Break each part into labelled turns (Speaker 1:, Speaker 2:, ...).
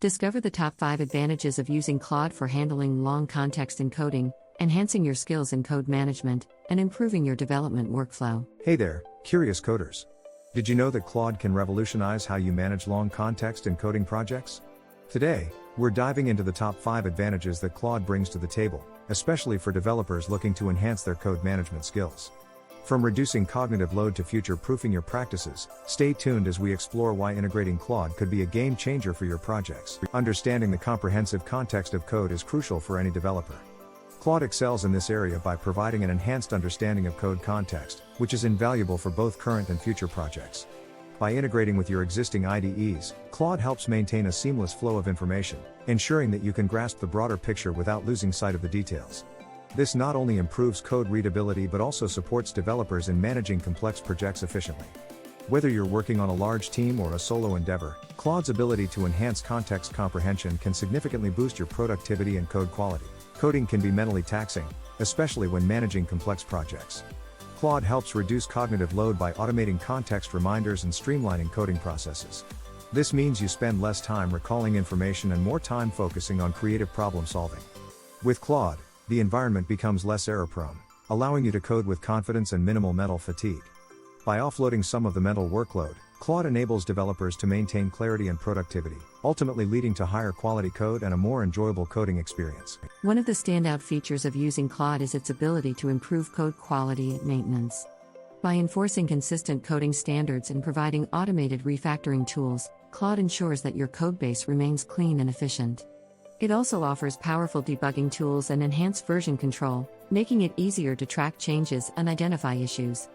Speaker 1: Discover the top 5 advantages of using Claude for handling long context encoding, enhancing your skills in code management, and improving your development workflow.
Speaker 2: Hey there, curious coders. Did you know that Claude can revolutionize how you manage long context encoding projects? Today, we're diving into the top 5 advantages that Claude brings to the table, especially for developers looking to enhance their code management skills. From reducing cognitive load to future-proofing your practices, stay tuned as we explore why integrating Claude could be a game changer for your projects. Understanding the comprehensive context of code is crucial for any developer. Claude excels in this area by providing an enhanced understanding of code context, which is invaluable for both current and future projects. By integrating with your existing IDEs, Claude helps maintain a seamless flow of information, ensuring that you can grasp the broader picture without losing sight of the details. This not only improves code readability but also supports developers in managing complex projects efficiently. Whether you're working on a large team or a solo endeavor, Claude's ability to enhance context comprehension can significantly boost your productivity and code quality. Coding can be mentally taxing, especially when managing complex projects. Claude helps reduce cognitive load by automating context reminders and streamlining coding processes. This means you spend less time recalling information and more time focusing on creative problem solving. With Claude, the environment becomes less error-prone, allowing you to code with confidence and minimal mental fatigue. By offloading some of the mental workload, Claude enables developers to maintain clarity and productivity, ultimately leading to higher quality code and a more enjoyable coding experience.
Speaker 1: One of the standout features of using Claude is its ability to improve code quality and maintenance. By enforcing consistent coding standards and providing automated refactoring tools, Claude ensures that your codebase remains clean and efficient. It also offers powerful debugging tools and enhanced version control, making it easier to track changes and identify issues.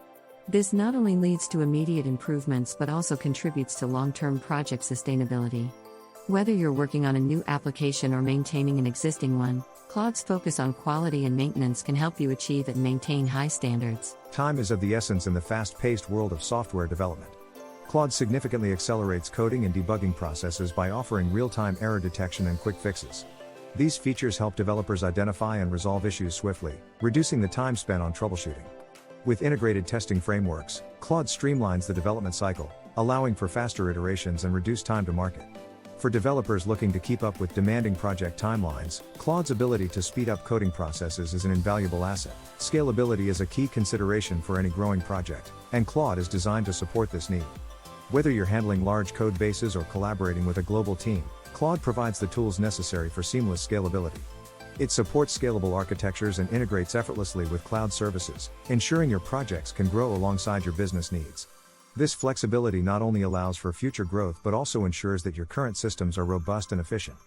Speaker 1: This not only leads to immediate improvements but also contributes to long-term project sustainability. Whether you're working on a new application or maintaining an existing one, Claude's focus on quality and maintenance can help you achieve and maintain high standards.
Speaker 2: Time is of the essence in the fast-paced world of software development. Claude significantly accelerates coding and debugging processes by offering real-time error detection and quick fixes. These features help developers identify and resolve issues swiftly, reducing the time spent on troubleshooting. With integrated testing frameworks, Claude streamlines the development cycle, allowing for faster iterations and reduced time to market. For developers looking to keep up with demanding project timelines, Claude's ability to speed up coding processes is an invaluable asset. Scalability is a key consideration for any growing project, and Claude is designed to support this need. Whether you're handling large code bases or collaborating with a global team, Claude provides the tools necessary for seamless scalability. It supports scalable architectures and integrates effortlessly with cloud services, ensuring your projects can grow alongside your business needs. This flexibility not only allows for future growth but also ensures that your current systems are robust and efficient.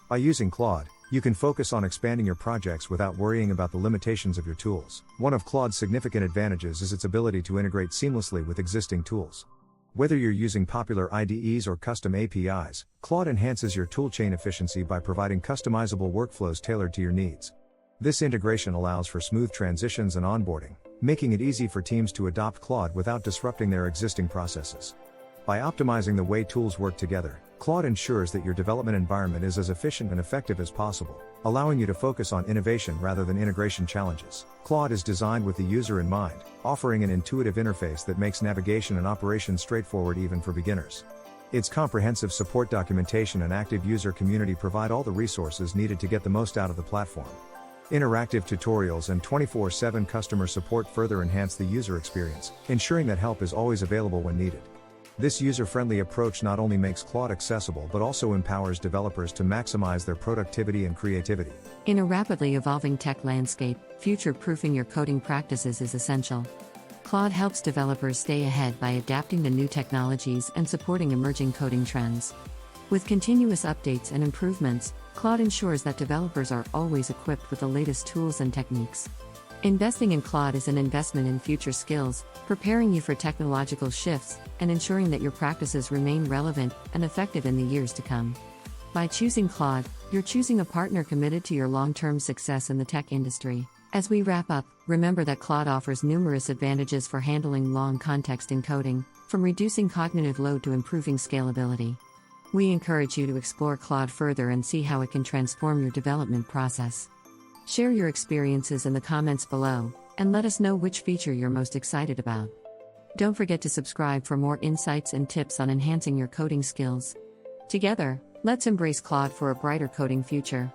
Speaker 2: By using Claude, you can focus on expanding your projects without worrying about the limitations of your tools. One of Claude's significant advantages is its ability to integrate seamlessly with existing tools. Whether you're using popular IDEs or custom APIs, Claude enhances your toolchain efficiency by providing customizable workflows tailored to your needs. This integration allows for smooth transitions and onboarding, making it easy for teams to adopt Claude without disrupting their existing processes. By optimizing the way tools work together, Claude ensures that your development environment is as efficient and effective as possible, allowing you to focus on innovation rather than integration challenges. Claude is designed with the user in mind, offering an intuitive interface that makes navigation and operation straightforward even for beginners. Its comprehensive support documentation and active user community provide all the resources needed to get the most out of the platform. Interactive tutorials and 24/7 customer support further enhance the user experience, ensuring that help is always available when needed. This user-friendly approach not only makes Claude accessible but also empowers developers to maximize their productivity and creativity.
Speaker 1: In a rapidly evolving tech landscape, future-proofing your coding practices is essential. Claude helps developers stay ahead by adapting to new technologies and supporting emerging coding trends. With continuous updates and improvements, Claude ensures that developers are always equipped with the latest tools and techniques. Investing in Claude is an investment in future skills, preparing you for technological shifts, and ensuring that your practices remain relevant and effective in the years to come. By choosing Claude, you're choosing a partner committed to your long-term success in the tech industry. As we wrap up, remember that Claude offers numerous advantages for handling long context encoding, from reducing cognitive load to improving scalability. We encourage you to explore Claude further and see how it can transform your development process. Share your experiences in the comments below, and let us know which feature you're most excited about. Don't forget to subscribe for more insights and tips on enhancing your coding skills. Together, Let's embrace Claude for a brighter coding future.